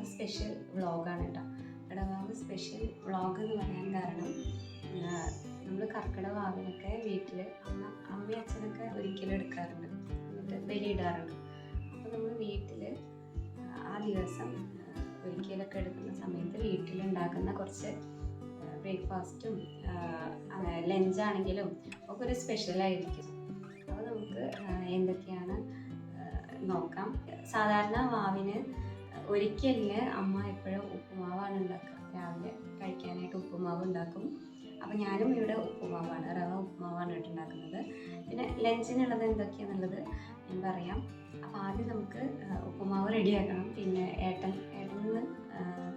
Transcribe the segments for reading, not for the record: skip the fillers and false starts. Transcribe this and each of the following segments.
കടവാവ് special വ്ളോഗാണ് കേട്ടോ. കടവാവ് special vlog എന്ന് പറയാൻ കാരണം നമ്മൾ കർക്കിടവാവിനൊക്കെ വീട്ടിൽ അമ്മയും അച്ഛനൊക്കെ ഒരിക്കലും എടുക്കാറുണ്ട്, എന്നിട്ട് ബലിയിടാറുണ്ട്. അപ്പോൾ നമ്മൾ വീട്ടിൽ ആ ദിവസം ഒരിക്കലൊക്കെ എടുക്കുന്ന സമയത്ത് വീട്ടിലുണ്ടാക്കുന്ന കുറച്ച് ബ്രേക്ക്ഫാസ്റ്റും ലഞ്ചാണെങ്കിലും ഒക്കെ ഒരു സ്പെഷ്യലായിരിക്കും. അപ്പോൾ നമുക്ക് എന്തൊക്കെയാണ് നോക്കാം. സാധാരണ വാവിന് ഒരിക്കലിന് അമ്മ എപ്പോഴും ഉപ്പുമാവാണ് ഉണ്ടാക്കുക. രാവിലെ കഴിക്കാനായിട്ട് ഉപ്പുമാവ് ഉണ്ടാക്കും. അപ്പോൾ ഞാനും ഇവിടെ ഉപ്പുമാവാണ്, റവ ഉപ്പുമാവാണ് ഉണ്ടാക്കുന്നത്. പിന്നെ ലഞ്ചിനുള്ളത് എന്തൊക്കെയാണെന്നുള്ളത് ഞാൻ പറയാം. അപ്പോൾ ആദ്യം നമുക്ക് ഉപ്പുമാവ് റെഡിയാക്കണം. പിന്നെ ഏട്ടന്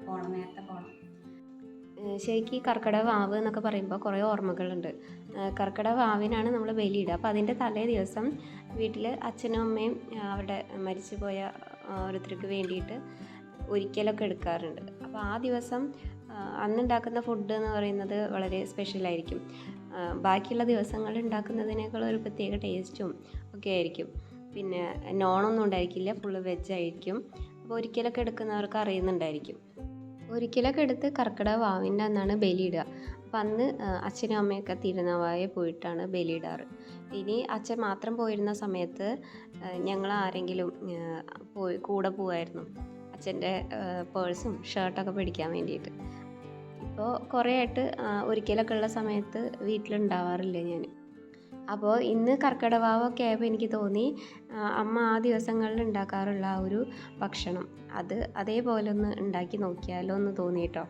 പോകണം, നേരത്തെ പോകണം. ശരിക്കും ഈ കർക്കിടവാവ് എന്നൊക്കെ പറയുമ്പോൾ കുറേ ഓർമ്മകളുണ്ട്. കർക്കിടവാവിനാണ് നമ്മൾ ബലിയിടുക. അപ്പോൾ അതിൻ്റെ തലേ ദിവസം വീട്ടിൽ അച്ഛനും അമ്മയും അവിടെ മരിച്ചു പോയ ഓരോരുത്തർക്ക് വേണ്ടിയിട്ട് ഒരിക്കലൊക്കെ എടുക്കാറുണ്ട്. അപ്പോൾ ആ ദിവസം അന്നുണ്ടാക്കുന്ന ഫുഡ് എന്ന് പറയുന്നത് വളരെ സ്പെഷ്യലായിരിക്കും. ബാക്കിയുള്ള ദിവസങ്ങൾ ഉണ്ടാക്കുന്നതിനേക്കാൾ ഒരു പ്രത്യേക ടേസ്റ്റും ഒക്കെ ആയിരിക്കും. പിന്നെ നോണൊന്നും ഉണ്ടായിരിക്കില്ല, ഫുള്ള് വെജായിരിക്കും. അപ്പോൾ ഒരിക്കലൊക്കെ എടുക്കുന്നവർക്ക് അറിയുന്നുണ്ടായിരിക്കും. ഒരിക്കലൊക്കെ എടുത്ത് കർക്കിടവാവിൻ്റെ അന്നാണ് ബലിയിടുക. അപ്പം അന്ന് അച്ഛനും അമ്മയൊക്കെ തിരുനാവായ പോയിട്ടാണ് ബലിയിടാറ്. ഇനി അച്ഛൻ മാത്രം പോയിരുന്ന സമയത്ത് ഞങ്ങൾ ആരെങ്കിലും കൂടെ പോവായിരുന്നു, അച്ഛൻ്റെ പേഴ്സും ഷർട്ടൊക്കെ പിടിക്കാൻ വേണ്ടിയിട്ട്. ഇപ്പോൾ കുറേ ആയിട്ട് ഒരിക്കലൊക്കെ ഉള്ള സമയത്ത് വീട്ടിലുണ്ടാവാറില്ല ഞാൻ. അപ്പോൾ ഇന്ന് കർക്കിടവാവൊക്കെ ആയപ്പോൾ എനിക്ക് തോന്നി അമ്മ ആ ദിവസങ്ങളിൽ ഉണ്ടാക്കാറുള്ള ആ ഒരു ഭക്ഷണം അതേപോലെ ഒന്ന് ഉണ്ടാക്കി നോക്കിയാലോ എന്ന് തോന്നി കേട്ടോ.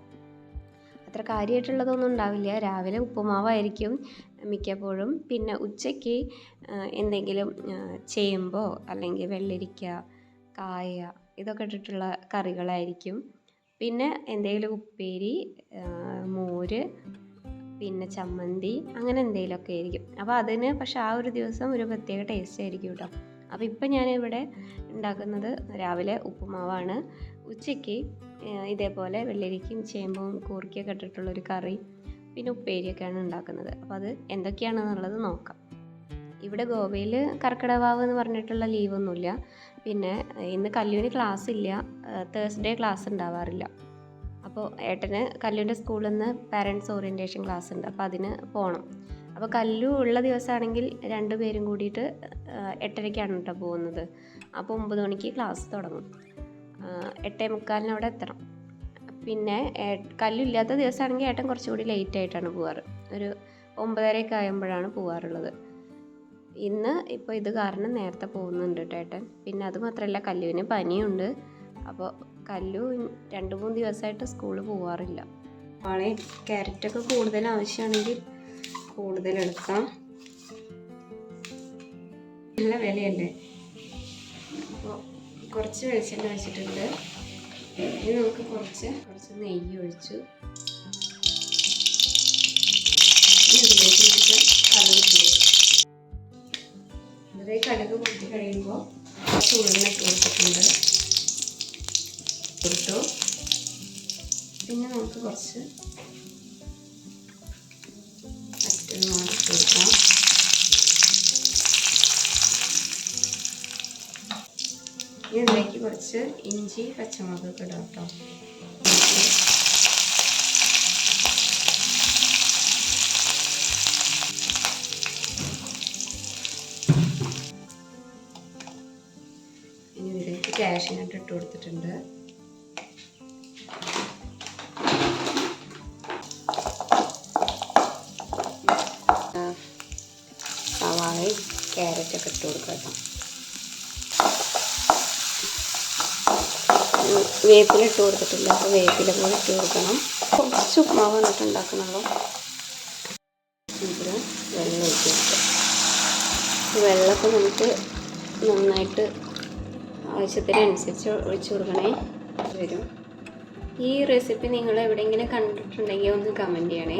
അത്ര കാര്യമായിട്ടുള്ളതൊന്നും ഉണ്ടാവില്ല. രാവിലെ ഉപ്പുമാവായിരിക്കും മിക്കപ്പോഴും. പിന്നെ ഉച്ചയ്ക്ക് എന്തെങ്കിലും ചേമ്പോ അല്ലെങ്കിൽ വെള്ളരിക്ക, കായ ഇതൊക്കെ ഇട്ടിട്ടുള്ള കറികളായിരിക്കും. പിന്നെ എന്തെങ്കിലും ഉപ്പേരി, മോര്, പിന്നെ ചമ്മന്തി, അങ്ങനെ എന്തെങ്കിലുമൊക്കെ ആയിരിക്കും. അപ്പോൾ അതിന് പക്ഷെ ആ ഒരു ദിവസം ഒരു പ്രത്യേക ടേസ്റ്റ് ആയിരിക്കും കേട്ടോ. അപ്പോൾ ഇപ്പം ഞാനിവിടെ ഉണ്ടാക്കുന്നത് രാവിലെ ഉപ്പുമാവാണ്. ഉച്ചയ്ക്ക് ഇതേപോലെ വെള്ളരിക്കയും ചേമ്പും കൂർക്കയൊക്കെ ഇട്ടിട്ടുള്ളൊരു കറി, പിന്നെ ഉപ്പേരിയൊക്കെയാണ് ഉണ്ടാക്കുന്നത്. അപ്പോൾ അത് എന്തൊക്കെയാണെന്നുള്ളത് നോക്കാം. ഇവിടെ ഗോവയിൽ കർക്കിടവാവ് എന്ന് പറഞ്ഞിട്ടുള്ള ലീവൊന്നുമില്ല. പിന്നെ ഇന്ന് കല്ലുവിന് ക്ലാസ് ഇല്ല, തേഴ്സ്ഡേ ക്ലാസ് ഉണ്ടാവാറില്ല. അപ്പോൾ ഏട്ടന് കല്ലുവിൻ്റെ സ്കൂളിൽ നിന്ന് പാരൻറ്റ്സ് ഓറിയൻറ്റേഷൻ ക്ലാസ് ഉണ്ട്, അപ്പോൾ അതിന് പോകണം. അപ്പോൾ കല്ലു ഉള്ള ദിവസമാണെങ്കിൽ 2 പേരും കൂടിയിട്ട് 8:30 കേട്ടോ പോകുന്നത്. അപ്പോൾ 9 മണിക്ക് ക്ലാസ് തുടങ്ങും. 8:45 അവിടെ എത്തണം. പിന്നെ കല്ലു ഇല്ലാത്ത ദിവസമാണെങ്കിൽ ഏട്ടൻ കുറച്ചുകൂടി ലേറ്റായിട്ടാണ് പോവാറ്. ഒരു 9:30 ആകുമ്പോഴാണ് പോവാറുള്ളത്. ഇന്ന് ഇപ്പോൾ ഇത് കാരണം നേരത്തെ പോകുന്നുണ്ട് കേട്ടോ ഏട്ടൻ. പിന്നെ അത് മാത്രമല്ല, കല്ലുവിന് പനിയുണ്ട്. അപ്പോൾ കല്ലു 2-3 ദിവസമായിട്ട് സ്കൂളിൽ പോവാറില്ല. ആളെ ക്യാരറ്റൊക്കെ കൂടുതൽ ആവശ്യമാണെങ്കിൽ കൂടുതലെടുക്കാം, നല്ല വിലയല്ലേ. അപ്പോൾ കുറച്ച് വെളിച്ചെണ്ണ വെച്ചിട്ടുണ്ട്. ഇനി നമുക്ക് കുറച്ച് നെയ്യ് ഒഴിച്ചു ഇതിലേക്ക് നമുക്ക് കടുക് കൊടുക്കാം. ഇതിലേക്ക് കടുക് പൊട്ടി കഴിയുമ്പോൾ കുറച്ച് ഉഴുന്നൊക്കെ കൊടുത്തിട്ടുണ്ട് കൊടുത്തു. പിന്നെ നമുക്ക് കുറച്ച് മറ്റൊരു മാറ്റി കൊടുക്കാം. ഇതിലേക്ക് കുറച്ച് ഇഞ്ചി പച്ചമുളകൊക്കെ ഇടാം കേട്ടോ. ഇനി ഇതിലേക്ക് കാഷ്യൂനട്ട് ഇട്ട് കൊടുത്തിട്ടുണ്ട്. സവാളയും ക്യാരറ്റൊക്കെ ഇട്ട് കൊടുക്കാം കേട്ടോ. വേപ്പില ഇട്ട് കൊടുത്തിട്ടില്ല, അപ്പോൾ വേപ്പില കൂടെ ഇട്ട് കൊടുക്കണം. കുറച്ച് ഉപ്പുമാവ് എന്നിട്ട് ഉണ്ടാക്കണമല്ലോ. ഇതിൽ വെള്ളം ഒഴിച്ച് കൊടുക്കുക. വെള്ളമൊക്കെ നമുക്ക് നന്നായിട്ട് ആവശ്യത്തിനനുസരിച്ച് ഒഴിച്ചു കൊടുക്കണേ വരും. ഈ റെസിപ്പി നിങ്ങൾ എവിടെയെങ്കിലും കണ്ടിട്ടുണ്ടെങ്കിൽ ഒന്ന് കമൻറ്റ് ചെയ്യണേ.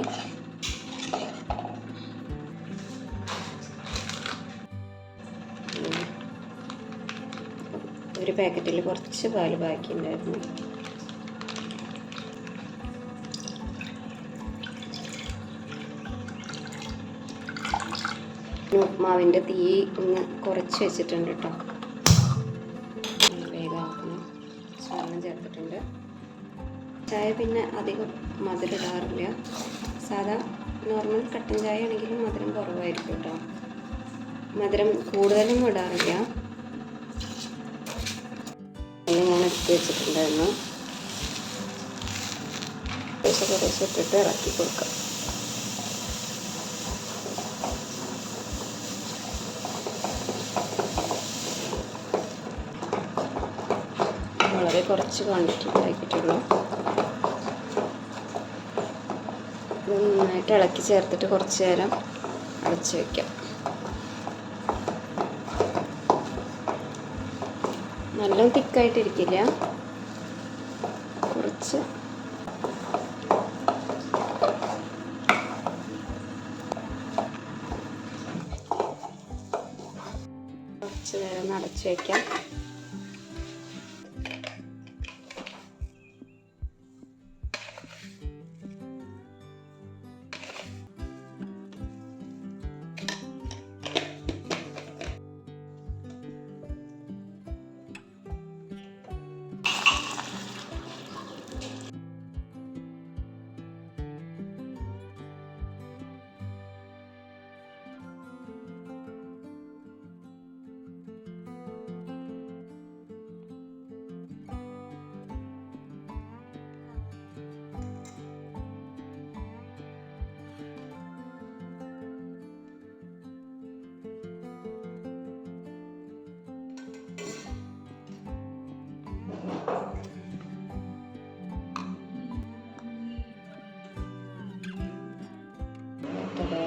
ഒരു പാക്കറ്റിൽ കുറച്ച് പാല് ബാക്കിയുണ്ടായിരുന്നു. ഉപ്മാവിൻ്റെ തീ ഒന്ന് കുറച്ച് വെച്ചിട്ടുണ്ട് കേട്ടോ. വേഗം ആക്കണം. പച്ചവെള്ളം ചേർത്തിട്ടുണ്ട്. ചായ പിന്നെ അധികം മധുരം ഇടാറില്ല. സാധാ നോർമൽ കട്ടൻ ചായ ആണെങ്കിലും മധുരം കുറവായിരിക്കും കേട്ടോ. മധുരം കൂടുതലൊന്നും ഇടാറില്ല. അതിൽ ഞാൻ എടുത്ത് വെച്ചിട്ടുണ്ടായിരുന്നു. കുറേശ്ശെ ഇട്ടിട്ട് ഇറക്കി കൊടുക്കാം. വളരെ കുറച്ച് ക്വാണ്ടിറ്റി ഉണ്ടാക്കിയിട്ടുള്ളൂ. ഇത് നന്നായിട്ട് ഇളക്കി ചേർത്തിട്ട് കുറച്ച് നേരം അടച്ച് വയ്ക്കാം. നല്ല തിക്കായിട്ടിരിക്കില്ല, കുറച്ച് നേരം അടച്ച് വയ്ക്കാം.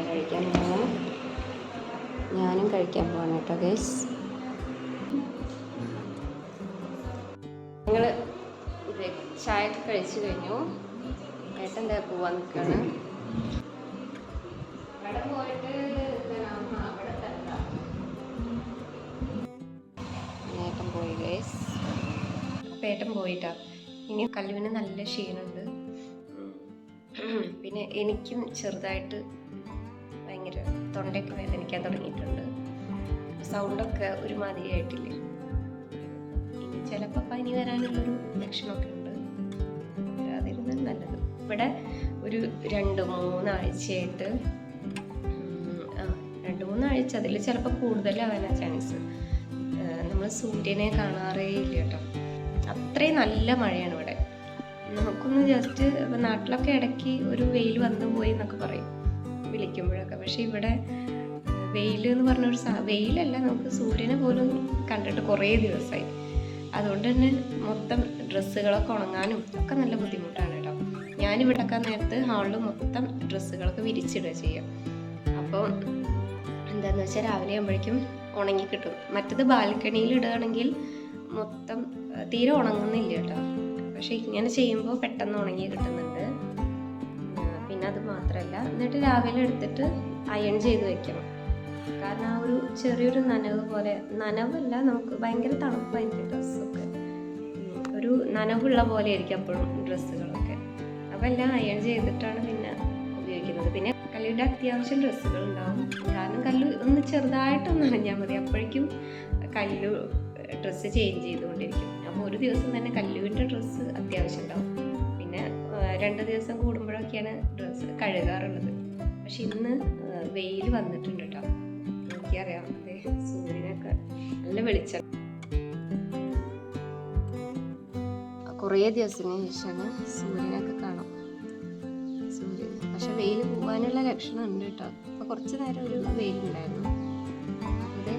കഴിക്കാൻ പോകണം. ഞാനും കഴിക്കാൻ പോകണം കേട്ടോ ഗൈസ്. ഞങ്ങൾ ചായ ഒക്കെ കഴിച്ചു കഴിഞ്ഞു. ഏട്ടൻ എന്താ പോവാൻ നിൽക്കുകയാണ്. അവിടെ പോയിട്ട് ഏട്ടൻ പോയി ഗൈസ്. അപ്പം ഏട്ടൻ പോയിട്ടാ. ഇനി കല്ലുവിന് നല്ല ക്ഷീണമുണ്ട്. പിന്നെ എനിക്കും ചെറുതായിട്ട് ഭയങ്കര തൊണ്ടയൊക്കെ വേദനിക്കാൻ തുടങ്ങിയിട്ടുണ്ട്. സൗണ്ടൊക്കെ ഒരുമാതിരി ആയിട്ടില്ലേ. ഇനി ചിലപ്പോൾ പനി വരാനുള്ളൊരു ലക്ഷണമൊക്കെ ഉണ്ട്. വരാതിരുന്നാൽ നല്ലത്. ഇവിടെ ഒരു 2-3 ആഴ്ചയായിട്ട് 2-3 ആഴ്ച അതിൽ ചിലപ്പോൾ കൂടുതലാവാനാണ് ചാൻസ്. നമ്മൾ സൂര്യനെ കാണാറേ ഇല്ല കേട്ടോ. അത്രയും നല്ല മഴയാണ് ഇവിടെ. നമുക്കൊന്ന് ജസ്റ്റ് ഇപ്പം നാട്ടിലൊക്കെ ഇടയ്ക്ക് ഒരു വെയിൽ വന്നു പോയി എന്നൊക്കെ പറയും വിളിക്കുമ്പോഴൊക്കെ. പക്ഷെ ഇവിടെ വെയിൽ എന്ന് പറഞ്ഞൊരു വെയിലല്ല, നമുക്ക് സൂര്യനെ പോലും കണ്ടിട്ട് കുറേ ദിവസമായി. അതുകൊണ്ട് തന്നെ മൊത്തം ഡ്രസ്സുകളൊക്കെ ഉണങ്ങാനും ഒക്കെ നല്ല ബുദ്ധിമുട്ടാണ് കേട്ടോ. ഞാനിവിടെ ഒക്കെ നേരത്ത് ഹാളിൽ മൊത്തം ഡ്രസ്സുകളൊക്കെ വിരിച്ചിടുക ചെയ്യാം. അപ്പോൾ എന്താണെന്ന് വെച്ചാൽ രാവിലെ ആകുമ്പോഴേക്കും ഉണങ്ങി കിട്ടും. മറ്റത് ബാൽക്കണിയിൽ ഇടുകയാണെങ്കിൽ മൊത്തം തീരെ ഉണങ്ങുന്നില്ല കേട്ടോ. പക്ഷെ ഇങ്ങനെ ചെയ്യുമ്പോൾ പെട്ടെന്ന് ഉണങ്ങി കിട്ടുന്നുണ്ട്. പിന്നെ അത് മാത്രമല്ല, എന്നിട്ട് രാവിലെ എടുത്തിട്ട് അയൺ ചെയ്ത് വെക്കണം. കാരണം ആ ഒരു ചെറിയൊരു നനവ് പോലെ, നനവല്ല, നമുക്ക് ഭയങ്കര തണുപ്പായിരിക്കും ഡ്രസ്സൊക്കെ. ഒരു നനവുള്ള പോലെ ആയിരിക്കും അപ്പോഴും ഡ്രസ്സുകളൊക്കെ. അപ്പോൾ എല്ലാം അയൺ ചെയ്തിട്ടാണ് പിന്നെ ഉപയോഗിക്കുന്നത്. പിന്നെ കല്ലുവിൻ്റെ അത്യാവശ്യം ഡ്രസ്സുകൾ ഉണ്ടാവും. കാരണം കല്ലു ഒന്ന് ചെറുതായിട്ടൊന്ന് നനഞ്ഞാൽ മതി, അപ്പോഴേക്കും കല്ലു ഡ്രസ്സ് ചേഞ്ച് ചെയ്തുകൊണ്ടിരിക്കും. അപ്പോൾ ഒരു ദിവസം തന്നെ കല്ലുവിൻ്റെ ഡ്രസ്സ് അത്യാവശ്യം ഉണ്ടാവും. പിന്നെ 2 ദിവസം കൂടുമ്പോഴൊക്കെയാണ് ഡ്രസ്സ് കഴുകാറുള്ളത്. പക്ഷെ ഇന്ന് വെയിൽ വന്നിട്ടുണ്ട് കേട്ടോ. എനിക്കറിയാം, സൂര്യനൊക്കെ നല്ല വെളിച്ചം. കുറേ ദിവസത്തിന് ശേഷമാണ് സൂര്യനൊക്കെ കാണാം. സൂര്യൻ പക്ഷെ വെയിൽ പോകാനുള്ള ലക്ഷണം ഉണ്ട് കേട്ടോ. അപ്പോൾ കുറച്ച് നേരം ഒരു വെയിലുണ്ടായിരുന്നു. അത്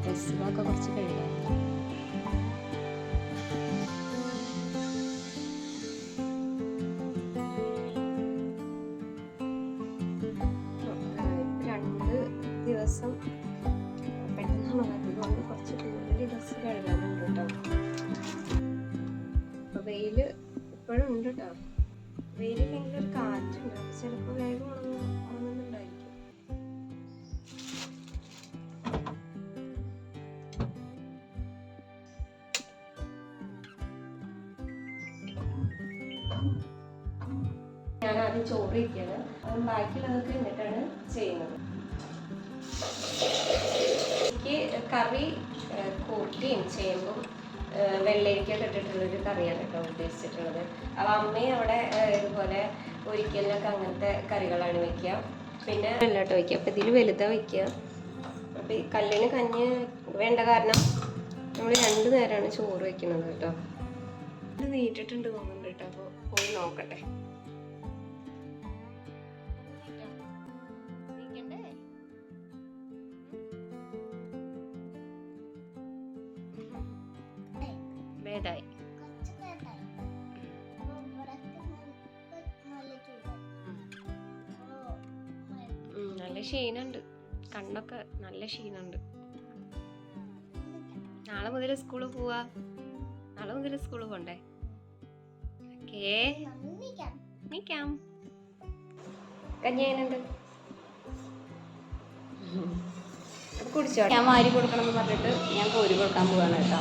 ഡ്രസ്സുകളൊക്കെ കുറച്ച് കഴുകാറുണ്ട്. ദിവസം പെട്ടെന്നാണ് അതുകൊണ്ട് കുറച്ച് കൂടുതൽ ഡ്രസ്സ് കഴുകാനുണ്ട് കേട്ടോ. അപ്പോൾ വെയിൽ ഇപ്പോഴും ഉണ്ട് കേട്ടോ. വെയിലില്ലെങ്കിൽ ഒരു കാറ്റുണ്ട്, അപ്പോൾ ചിലപ്പോൾ വേഗം ഉണങ്ങുന്നുണ്ടായിരിക്കും. ഞാൻ ആദ്യം ചോറ് ഇരിക്കുകയാണ്. അപ്പം ബാക്കിയുള്ളതൊക്കെ എന്നിട്ടാണ് ചെയ്യുന്നത്. എനിക്ക് കറി കൂട്ടിയും ചേമ്പും വെള്ളരിക്കൊക്കെ ഇട്ടിട്ടുള്ളൊരു കറിയാണ് കേട്ടോ ഉദ്ദേശിച്ചിട്ടുള്ളത്. അപ്പോൾ അമ്മയും അവിടെ ഇതുപോലെ ഒരിക്കലിനൊക്കെ അങ്ങനത്തെ കറികളാണ് വയ്ക്കുക. പിന്നെ വെള്ളോട്ട് വയ്ക്കുക. അപ്പോൾ ഇതിൽ വലുതാണ് വയ്ക്കുക. അപ്പോൾ ഈ കല്ലിന് കഞ്ഞി വേണ്ട കാരണം നമ്മൾ 2 നേരമാണ് ചോറ് വയ്ക്കുന്നത് കേട്ടോ. ഇത് നീട്ടിട്ടുണ്ട് തോന്നുന്നുണ്ട് കേട്ടോ. അപ്പോൾ പോയി നോക്കട്ടെ. ഭേദായി. നല്ല ക്ഷീണുണ്ട്, കണ്ണൊക്കെ നല്ല ക്ഷീണുണ്ട്. നാളെ മുതൽ സ്കൂളിൽ പോവാ. നാളെ മുതൽ സ്കൂളിൽ പോണ്ടേ? നീക്കാം. കഞ്ഞി എങ്ങനെയുണ്ട്? കുടിച്ചോ? ഞാൻ വാരി കൊടുക്കണം എന്ന് പറഞ്ഞിട്ട് ഞാൻ കോരി കൊടുക്കാൻ പോവാണ് കേട്ടോ.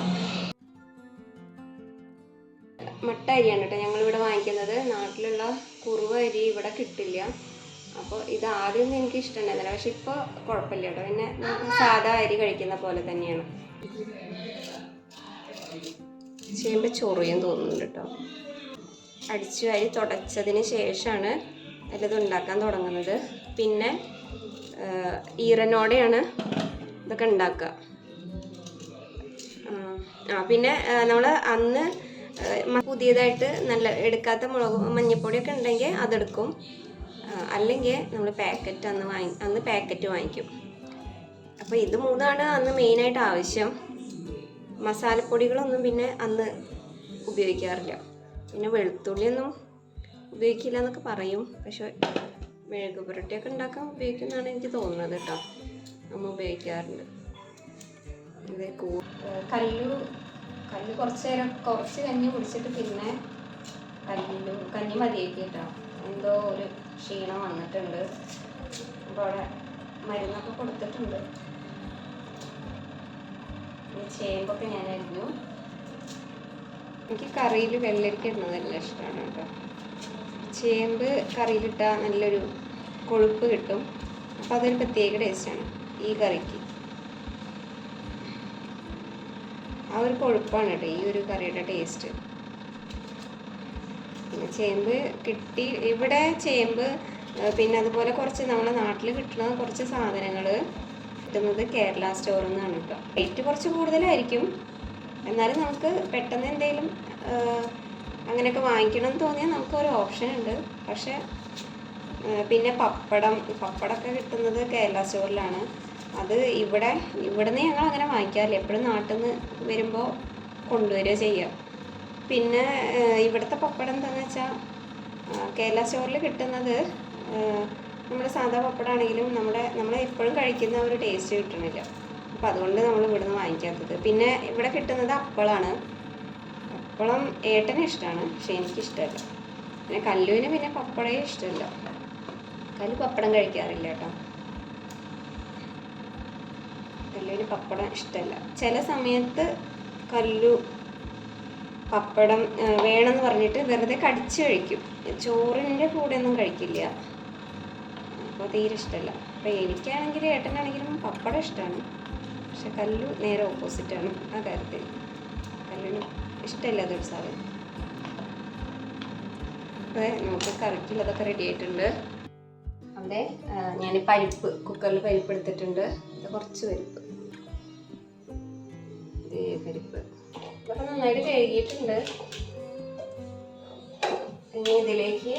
മട്ട അരിയാണ് കേട്ടോ ഞങ്ങളിവിടെ വാങ്ങിക്കുന്നത്. നാട്ടിലുള്ള കുറുവ അരി ഇവിടെ കിട്ടില്ല. അപ്പോൾ ഇത് ആദ്യമൊന്നും എനിക്ക് ഇഷ്ടമുണ്ടായിരുന്നില്ല, പക്ഷെ ഇപ്പോൾ കുഴപ്പമില്ല കേട്ടോ. പിന്നെ നമുക്ക് സാധാ അരി കഴിക്കുന്ന പോലെ തന്നെയാണ്. ചേമ്പ് ചൊറിയും തോന്നുന്നുണ്ട് കേട്ടോ. അടിച്ചു അരി തുടച്ചതിന് ശേഷമാണ് എല്ലതും ഉണ്ടാക്കാൻ തുടങ്ങുന്നത്. പിന്നെ ഈറനോടെയാണ് ഇതൊക്കെ ഉണ്ടാക്കുക. പിന്നെ നമ്മൾ അന്ന് പുതിയതായിട്ട് നല്ല എടുക്കാത്ത മഞ്ഞപ്പൊടിയൊക്കെ ഉണ്ടെങ്കിൽ അതെടുക്കും. അല്ലെങ്കിൽ നമ്മൾ അന്ന് പാക്കറ്റ് വാങ്ങിക്കും. അപ്പോൾ ഇത് 3 അന്ന് മെയിനായിട്ട് ആവശ്യം. മസാലപ്പൊടികളൊന്നും പിന്നെ അന്ന് ഉപയോഗിക്കാറില്ല. പിന്നെ വെളുത്തുള്ളിയൊന്നും ഉപയോഗിക്കില്ല എന്നൊക്കെ പറയും, പക്ഷെ മെഴുക് പുരട്ടിയൊക്കെ ഉണ്ടാക്കാൻ ഉപയോഗിക്കുന്നതാണ് എനിക്ക് തോന്നുന്നത് കേട്ടോ. നമ്മൾ ഉപയോഗിക്കാറുണ്ട്. ഇത് കല്ല് കുറച്ച് കഞ്ഞി കുടിച്ചിട്ട് പിന്നെ കഞ്ഞി മതിയാക്കി കേട്ടോ. എന്തോ ഒരു ക്ഷീണം വന്നിട്ടുണ്ട്. അപ്പോൾ അവിടെ മരുന്നൊക്കെ കൊടുത്തിട്ടുണ്ട്. ചേമ്പൊക്കെ ഞാൻ അരിഞ്ഞു. എനിക്ക് കറിയിൽ വെള്ളരിക്ക ഇടുന്നതെല്ലാം ഇഷ്ടമാണ് കേട്ടോ. ചേമ്പ് കറിയിലിട്ടാൽ നല്ലൊരു കൊഴുപ്പ് കിട്ടും. അപ്പോൾ അതൊരു പ്രത്യേക ടേസ്റ്റാണ് ഈ കറിക്ക്. ആ ഒരു കൊഴുപ്പാണ് കേട്ടോ ഈ ഒരു കറിയുടെ ടേസ്റ്റ്. പിന്നെ ചേമ്പ് കിട്ടി ഇവിടെ ചേമ്പ്. പിന്നെ അതുപോലെ കുറച്ച് നമ്മുടെ നാട്ടിൽ കിട്ടുന്ന കുറച്ച് സാധനങ്ങൾ കിട്ടുന്നത് കേരള സ്റ്റോറിൽ നിന്നാണ് കേട്ടോ. റേറ്റ് കുറച്ച് കൂടുതലായിരിക്കും, എന്നാലും നമുക്ക് പെട്ടെന്ന് എന്തെങ്കിലും അങ്ങനെയൊക്കെ വാങ്ങിക്കണം എന്ന് തോന്നിയാൽ നമുക്കൊരു ഓപ്ഷൻ ഉണ്ട്. പക്ഷേ പിന്നെ പപ്പടമൊക്കെ കിട്ടുന്നത് കേരള സ്റ്റോറിലാണ്. അത് ഇവിടെ നിന്ന് ഞങ്ങൾ അങ്ങനെ വാങ്ങിക്കാറില്ല. എപ്പോഴും നാട്ടിൽ നിന്ന് വരുമ്പോൾ കൊണ്ടുവരിക ചെയ്യുക. പിന്നെ ഇവിടുത്തെ പപ്പടം എന്താണെന്ന് വെച്ചാൽ കേരള സ്റ്റോറിൽ കിട്ടുന്നത് നമ്മുടെ സാധാ പപ്പടമാണെങ്കിലും നമ്മൾ എപ്പോഴും കഴിക്കുന്ന ഒരു ടേസ്റ്റ് കിട്ടണില്ല. അപ്പോൾ അതുകൊണ്ട് നമ്മൾ ഇവിടുന്ന് വാങ്ങിക്കാത്തത്. പിന്നെ ഇവിടെ കിട്ടുന്നത് അപ്പളാണ്. അപ്പളം ഏട്ടന് ഇഷ്ടമാണ്, പക്ഷെ എനിക്കിഷ്ടമല്ല. പിന്നെ കല്ലുവിന് പിന്നെ പപ്പടേ ഇഷ്ടമല്ല. കല്ലു പപ്പടം കഴിക്കാറില്ല കേട്ടോ. കല്ലുവിന് പപ്പടം ഇഷ്ടമല്ല. ചില സമയത്ത് കല്ലു പപ്പടം വേണമെന്ന് പറഞ്ഞിട്ട് വെറുതെ കടിച്ച് കഴിക്കും. ചോറിൻ്റെ കൂടെ ഒന്നും കഴിക്കില്ല. അപ്പോൾ തീരെ ഇഷ്ടമല്ല. അപ്പോൾ എനിക്കാണെങ്കിലും ഏട്ടനാണെങ്കിലും പപ്പടം ഇഷ്ടമാണ്, പക്ഷെ കല്ലു നേരെ ഓപ്പോസിറ്റാണ് ആ കാര്യത്തിൽ. കല്ലിന് ഇഷ്ടമില്ല അതൊരു സാധനം. അപ്പോൾ നമുക്ക് കറിക്കുള്ളതൊക്കെ റെഡി ആയിട്ടുണ്ട്. അവിടെ ഞാൻ കുക്കറിൽ പരിപ്പ് എടുത്തിട്ടുണ്ട്. ഇത് കുറച്ച് പരിപ്പ് ഇതൊക്കെ നന്നായിട്ട് കഴുകിയിട്ടുണ്ട്. ഇനി ഇതിലേക്ക്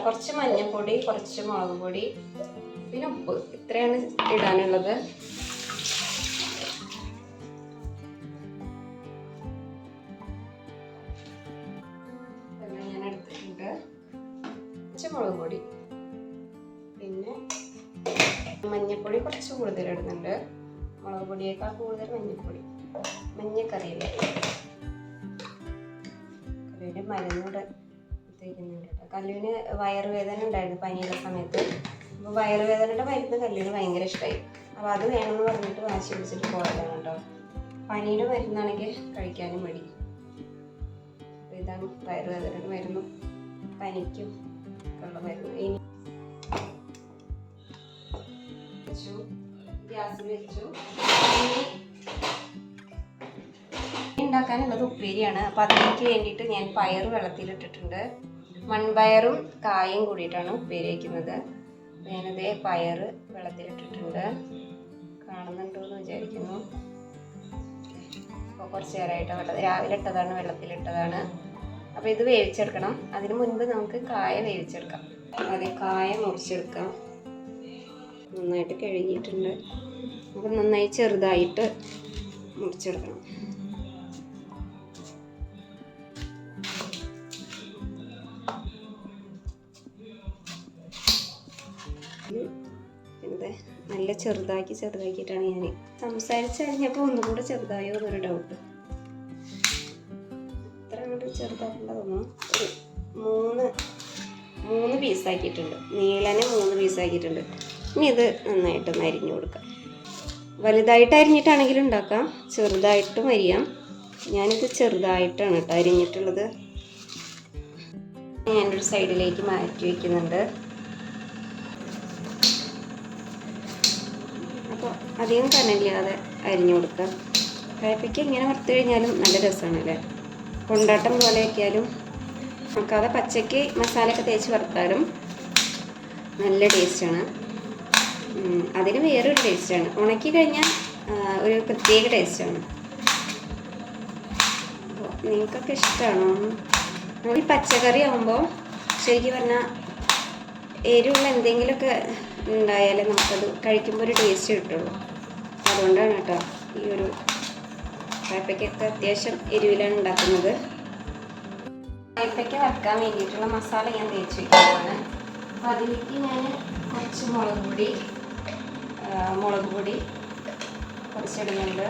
കുറച്ച് മഞ്ഞൾപ്പൊടി, കുറച്ച് മുളക് പൊടി, പിന്നെ ഉപ്പ്, ഇത്രയാണ് ഇടാനുള്ളത്. ഇതെല്ലാം ഞാൻ എടുത്തിട്ടുണ്ട്. കുറച്ച് മുളക് പൊടി, പിന്നെ മഞ്ഞൾപ്പൊടി കുറച്ച് കൂടുതൽ ഇടുന്നുണ്ട്. മുളക് പൊടിയേക്കാൾ കൂടുതൽ മഞ്ഞക്കറിയില്ലേ, കല്ലുവിൻ്റെ മരുന്നൂടെ തേക്കുന്നുണ്ട് കേട്ടോ. കല്ലുവിന് വയറുവേദന ഉണ്ടായിരുന്നു പനിയുടെ സമയത്ത്. അപ്പോൾ വയറുവേദനയുടെ മരുന്ന് കല്ലുവിന് ഭയങ്കര ഇഷ്ടമായി. അപ്പോൾ അത് വേണമെന്ന് പറഞ്ഞിട്ട് വാശി പിടിച്ചിട്ട് പോയതാണ് കേട്ടോ. പനിയുടെ മരുന്നാണെങ്കിൽ കഴിക്കാനും മടി. അപ്പോൾ ഇതാണ് വയറുവേദനയുടെ മരുന്നും പനിക്കും ഉള്ള മരുന്ന്. ഇനി ഗ്യാസിൽ വെച്ചു. ഉണ്ടാക്കാനുള്ളത് ഉപ്പേരിയാണ്. അപ്പോൾ അതിലേക്ക് വേണ്ടിയിട്ട് ഞാൻ പയർ വെള്ളത്തിലിട്ടിട്ടുണ്ട്. മൺപയറും കായും കൂടിയിട്ടാണ് ഉപ്പേരി വയ്ക്കുന്നത്. ഞാനതേ പയർ വെള്ളത്തിലിട്ടിട്ടുണ്ട്. കാണുന്നുണ്ടോ എന്ന് വിചാരിക്കുന്നു. അപ്പോൾ കുറച്ച് നേരമായിട്ട് രാവിലെ ഇട്ടതാണ്, വെള്ളത്തിലിട്ടതാണ്. അപ്പോൾ ഇത് വേവിച്ചെടുക്കണം. അതിന് മുൻപ് നമുക്ക് കായ വേവിച്ചെടുക്കാം. അതെ, കായ മുറിച്ചെടുക്കാം. നന്നായിട്ട് കഴുകിയിട്ടുണ്ട്. അപ്പം നന്നായി ചെറുതായിട്ട് മുറിച്ചെടുക്കണം. പിന്നെ നല്ല ചെറുതാക്കിയിട്ടാണ് ഞാൻ സംസാരിച്ചറിഞ്ഞപ്പോൾ ഒന്നും കൂടെ ചെറുതായോ എന്നൊരു ഡൗട്ട്. ഇത്ര അങ്ങോട്ട് ചെറുതാക്കേണ്ട തോന്നുന്നു. ഒരു മൂന്ന് പീസാക്കിയിട്ടുണ്ട്. നീളനെ 3 പീസാക്കിയിട്ടുണ്ട്. ഇനി ഇത് നന്നായിട്ടൊന്ന് അരിഞ്ഞു കൊടുക്കാം. വലുതായിട്ട് അരിഞ്ഞിട്ടാണെങ്കിലും ഉണ്ടാക്കാം, ചെറുതായിട്ടും അരിയാം. ഞാനിത് ചെറുതായിട്ടാണ് കേട്ടോ അരിഞ്ഞിട്ടുള്ളത്. ഞാനൊരു സൈഡിലേക്ക് മാറ്റി വയ്ക്കുന്നുണ്ട്. അപ്പോൾ അധികം കനലില്ലാതെ അരിഞ്ഞു കൊടുക്കാം. കയ്പ്പയ്ക്ക് ഇങ്ങനെ വറുത്ത് കഴിഞ്ഞാലും നല്ല രസമാണ് അല്ലേ. കൊണ്ടാട്ടം പോലെ വയ്ക്കാലും നമുക്കത് പച്ചയ്ക്ക് മസാലയൊക്കെ തേച്ച് വറുത്താലും നല്ല ടേസ്റ്റാണ്. അതിന് വേറൊരു ടേസ്റ്റാണ്. ഉണക്കി കഴിഞ്ഞാൽ ഒരു പ്രത്യേക ടേസ്റ്റാണ്. അപ്പോൾ നിങ്ങൾക്കൊക്കെ ഇഷ്ടമാണോ? നമ്മൾ ഈ പച്ചക്കറി ആകുമ്പോൾ ശരിക്കും പറഞ്ഞാൽ എരിവുള്ള എന്തെങ്കിലുമൊക്കെ ഉണ്ടായാലേ നമുക്കത് കഴിക്കുമ്പോൾ ഒരു ടേസ്റ്റ് കിട്ടുള്ളൂ. അതുകൊണ്ടാണ് കേട്ടോ ഈ ഒരു കയ്പ്പയ്ക്കൊക്കെ അത്യാവശ്യം എരിവിലാണ് ഉണ്ടാക്കുന്നത്. കയ്പ്പയ്ക്ക വറുക്കാൻ വേണ്ടിയിട്ടുള്ള മസാല ഞാൻ തേച്ച് വയ്ക്കുന്നതാണ്. അപ്പോൾ അതിലേക്ക് ഞാൻ കുറച്ച് മുളക് പൊടി കുറച്ചിടുന്നുണ്ട്.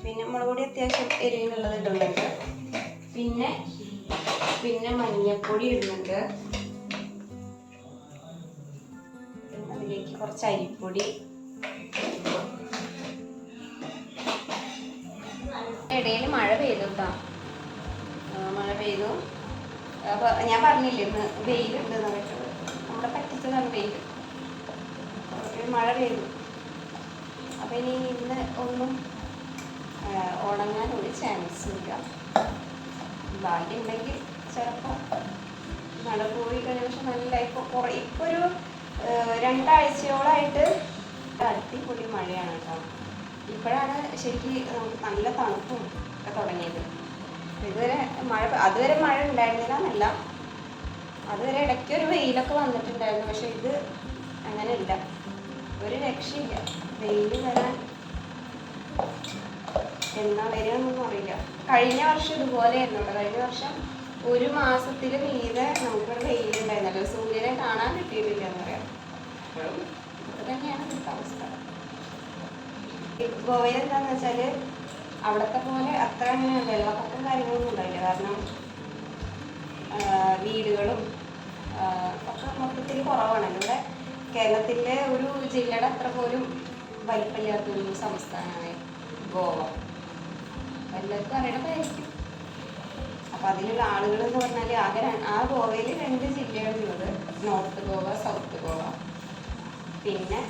പിന്നെ മുളക് പൊടി അത്യാവശ്യം എരിവിനുള്ളത് ഇടുന്നുണ്ട്. പിന്നെ മഞ്ഞൾപ്പൊടി ഇടുന്നുണ്ട്. പിന്നെ അതിലേക്ക് കുറച്ച് അരിപ്പൊടി. ഇടയിൽ മഴ പെയ്തു കേട്ടോ. മഴ പെയ്തു. അപ്പോൾ ഞാൻ പറഞ്ഞില്ലേ ഇന്ന് വെയിലുണ്ട് നമുക്ക്. നമ്മുടെ പറ്റിച്ചതാണ് വെയിൽ. മഴ പെയ്തു. അപ്പോൾ ഇനി ഇന്ന് ഒന്നും ഉണങ്ങാൻ ഒരു ചാൻസ് ഇല്ല. ഭാഗ്യമുണ്ടെങ്കിൽ ചിലപ്പോൾ മഴ പോയി കഴിഞ്ഞ പക്ഷെ നല്ല ഇപ്പോൾ ഒരു 2 ആഴ്ചയോളമായിട്ട് അടിപൊളി മഴയാണ് കേട്ടോ. ഇപ്പോഴാണ് ശരിക്കും നമുക്ക് നല്ല തണുപ്പും ഒക്കെ തുടങ്ങിയത്. അതുവരെ മഴ ഉണ്ടായിരുന്നില്ല എന്നല്ല, അതുവരെ ഇടയ്ക്കൊരു വെയിലൊക്കെ വന്നിട്ടുണ്ടായിരുന്നു. പക്ഷെ ഇത് അങ്ങനെയില്ല, ഒരു രക്ഷയില്ല. വെയിൽ വരാൻ എന്നാ വരികയെന്നൊന്നും അറിയില്ല. കഴിഞ്ഞ വർഷം ഇതുപോലെയായിരുന്നു കേട്ടോ. കഴിഞ്ഞ വർഷം 1 മാസത്തിൽ മീതെ നമുക്കിവിടെ വെയിലുണ്ടായിരുന്നല്ലോ. സൂര്യനെ കാണാൻ കിട്ടിയിട്ടില്ല എന്ന് പറയാം. അപ്പോഴും ഇത് തന്നെയാണ് ഇവിടുത്തെ അവസ്ഥ. ഗോവയിൽ എന്താണെന്ന് വെച്ചാൽ അവിടുത്തെ പോലെ അത്ര അങ്ങനെ വെള്ളപ്പൊക്കം കാര്യങ്ങളൊന്നും ഉണ്ടായില്ല. കാരണം വീടുകളും ഒക്കെ മൊത്തത്തിൽ കുറവാണ്. ഇവിടെ കേരളത്തിലെ ഒരു ജില്ലയുടെ അത്ര പോലും വലിപ്പമില്ലാത്തൊരു സംസ്ഥാനമാണ് ഗോവ. എല്ലാവർക്കും അറിയണതായിരിക്കും. അപ്പം അതിലുള്ള ആളുകൾ എന്ന് പറഞ്ഞാൽ ആ ഗോവയിൽ 2 ജില്ലകളുള്ളത്, നോർത്ത് ഗോവ, സൗത്ത് ഗോവ. പിന്നെ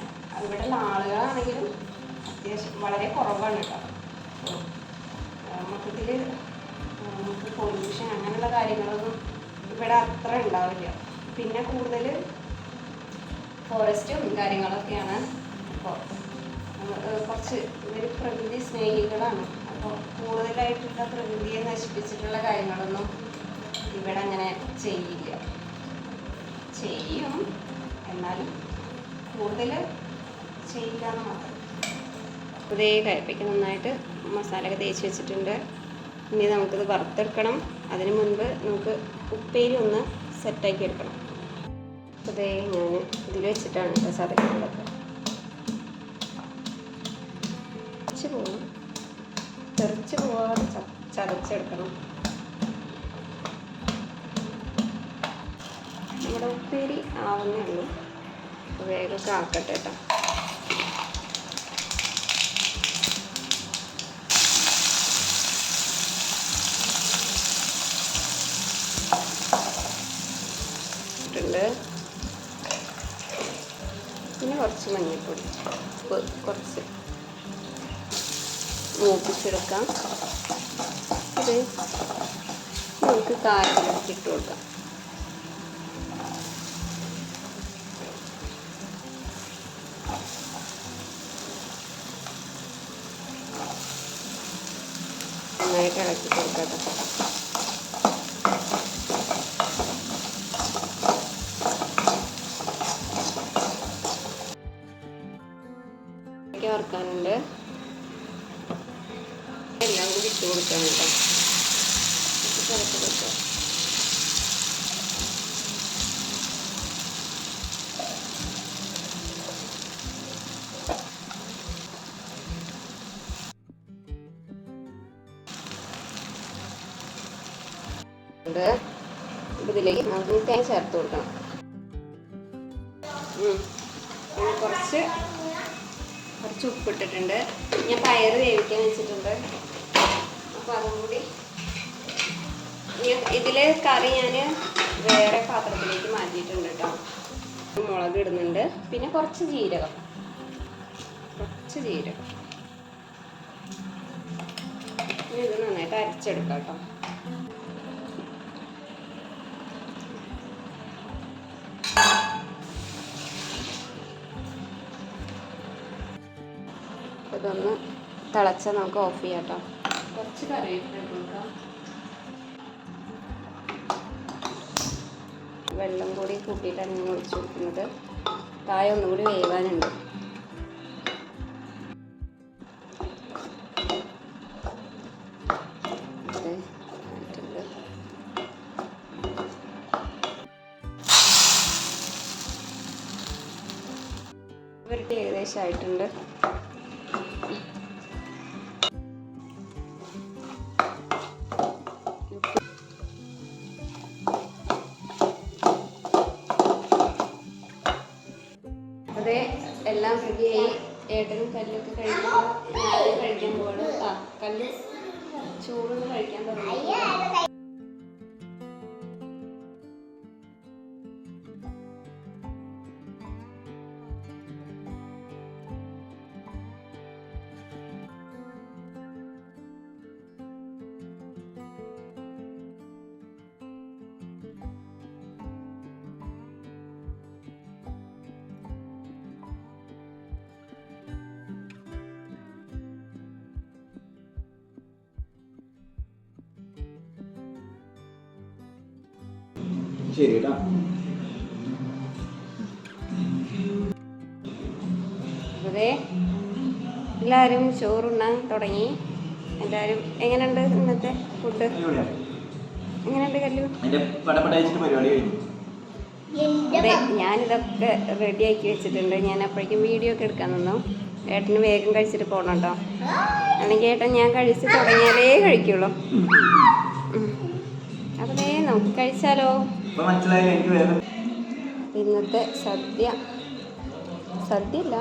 ഇവിടെയുള്ള ആളുകളാണെങ്കിലും അത്യാവശ്യം വളരെ കുറവാണ് കേട്ടോ. മൊത്തത്തിൽ നമുക്ക് പൊല്യൂഷൻ അങ്ങനെയുള്ള കാര്യങ്ങളൊന്നും ഇവിടെ അത്ര ഉണ്ടാവില്ല. പിന്നെ കൂടുതൽ ഫോറസ്റ്റും കാര്യങ്ങളൊക്കെയാണ്. അപ്പോൾ കുറച്ച് ഇവർ പ്രകൃതി സ്നേഹികളാണ്. അപ്പോൾ കൂടുതലായിട്ടുള്ള പ്രകൃതിയെ നശിപ്പിച്ചിട്ടുള്ള കാര്യങ്ങളൊന്നും ഇവിടെ അങ്ങനെ ചെയ്യും. എന്നാലും കൂടുതൽ ചെയ്യില്ല എന്ന് മാത്രം. അതേ കയ്പ്പയ്ക്ക് നന്നായിട്ട് മസാലയൊക്കെ തേച്ച് വെച്ചിട്ടുണ്ട്. ഇനി നമുക്കിത് വറുത്തെടുക്കണം. അതിന് മുൻപ് നമുക്ക് ഉപ്പേരി ഒന്ന് സെറ്റാക്കി എടുക്കണം. അതേ ഞാൻ ഇതിൽ വെച്ചിട്ടാണ് ചതയ്ക്കുന്നതൊക്കെ. തെറിച്ച് പോവാതെ ചതച്ചെടുക്കണം. നമ്മുടെ ഉപ്പേരി ആവുന്നേ ഉള്ളൂ. വേഗമൊക്കെ ആക്കട്ടെ കേട്ടോ. പിന്നെ കുറച്ച് മഞ്ഞൾപ്പൊടി, കുറച്ച് മൂപ്പിച്ചെടുക്കാം. ഇത് നമുക്ക് കായത്തിലേക്ക് ഇട്ട് കൊടുക്കാം. നന്നായിട്ട് ഇളക്കി കൊടുക്കാം. വറുക്കാനുണ്ട്, എല്ലാം കൂടി ഇട്ട് കൊടുക്കാൻ കേട്ടോ. പുറത്ത് കൊടുക്കാം. ഇതിലേക്ക് നമുക്ക് തേങ്ങ ചേർത്ത് കൊടുക്കണം. കുറച്ച് ഉപ്പിട്ടിട്ടുണ്ട്. ഞാൻ പയറ് വേവിക്കാൻ വെച്ചിട്ടുണ്ട്. അപ്പോൾ അതും കൂടി ഇതിൽ കറി ഞാൻ വേറെ പാത്രത്തിലേക്ക് മാറ്റിയിട്ടുണ്ട് കേട്ടോ. മുളക് ഇടുന്നുണ്ട്, പിന്നെ കുറച്ച് ജീരകം. ഇത് നന്നായിട്ട് അരച്ചെടുക്കാം കേട്ടോ. ഇതൊന്ന് തിളച്ചാൽ നമുക്ക് ഓഫ് ചെയ്യാം കേട്ടോ. കുറച്ച് കറിവേപ്പില കൊടുക്കാം. വെള്ളം കൂടി കൂട്ടിയിട്ടാണ് ഞാൻ ഒഴിച്ചു കൊടുക്കുന്നത്. കായ ഒന്നും കൂടി വേവാനുണ്ട്. ഇവരുടെ ഏകദേശം ആയിട്ടുണ്ട്. അതെ, എല്ലാം റെഡിയായി. ഏട്ടനും കല്ലൊക്കെ കഴിക്കുമ്പോൾ ഞാനും കഴിക്കാൻ പോവാണ്. കല്ല് ചൂടൊന്ന് കഴിക്കാൻ തുടങ്ങി. ശരി കേട്ടോ. അതെ, എല്ലാവരും ചോറുണ്ണാൻ തുടങ്ങി. എല്ലാവരും എങ്ങനെയുണ്ട് ഇന്നത്തെ ഫുഡ്? എങ്ങനെയുണ്ട് കല്ലു? അതെ, ഞാനിതൊക്കെ റെഡിയാക്കി വെച്ചിട്ടുണ്ട്. ഞാൻ അപ്പോഴേക്കും വീഡിയോ ഒക്കെ എടുക്കാൻ നിന്നു. ഏട്ടന് വേഗം കഴിച്ചിട്ട് പോകണം കേട്ടോ. അല്ലെങ്കിൽ ഏട്ടൻ ഞാൻ കഴിച്ച് തുടങ്ങിയാലേ കഴിക്കുള്ളൂ. അതെ, നമുക്ക് കഴിച്ചാലോ? ഇന്നത്തെ സദ്യയല്ല,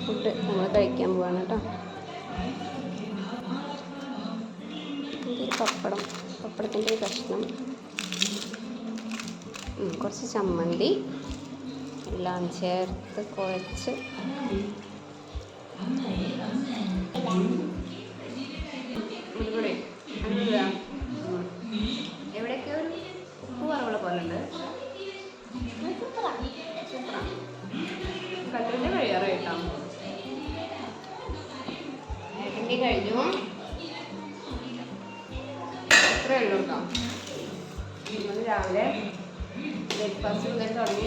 ഫുഡ് നമ്മൾ കഴിക്കാൻ പോവാണ് കേട്ടോ. പപ്പടത്തിൻ്റെ കഷ്ണം, കുറച്ച് ചമ്മന്തി എല്ലാം ചേർത്ത് കുഴച്ച് എവിടെയൊക്കെ ഒരു ഉപ്പ് കുറവുള്ള പോലെ ഉണ്ട്. കല്ലിൻ്റെ കഴിയാറ് കേട്ടോ. ഏട്ടൻ്റെ കഴിഞ്ഞു. ഇത്രയേ ഉള്ളൂ കേട്ടോ. നമ്മൾ രാവിലെ ബ്രേക്ക്ഫാസ്റ്റ് മുതൽ തുടങ്ങി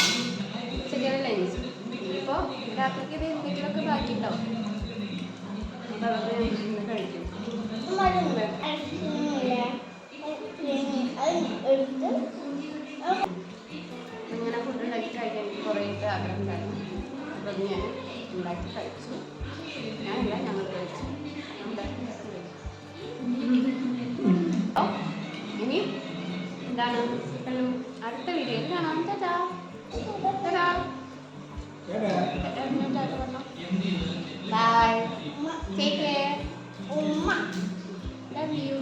ഉച്ചയ്ക്ക് ലഞ്ച്. ഇനിയിപ്പോൾ രാത്രിക്ക് ഇത് എന്തെങ്കിലുമൊക്കെ ബാക്കി ഉണ്ടാവും. അപ്പോൾ അതൊക്കെ ഇന്ന് കഴിക്കും. ഇങ്ങനെ ഫുഡ് ഉണ്ടാക്കി കഴിക്കാൻ എനിക്ക് കുറേ ആഗ്രഹം ഉണ്ടായിരുന്നു. അപ്പോൾ അത് ഞാൻ ഉണ്ടാക്കി കഴിച്ചു. ഞാനല്ല, ഞങ്ങൾ കഴിച്ചു. ഇനി എന്താണ് അടുത്ത വീഡിയോയിൽ കാണാം. Bye, take care, love U.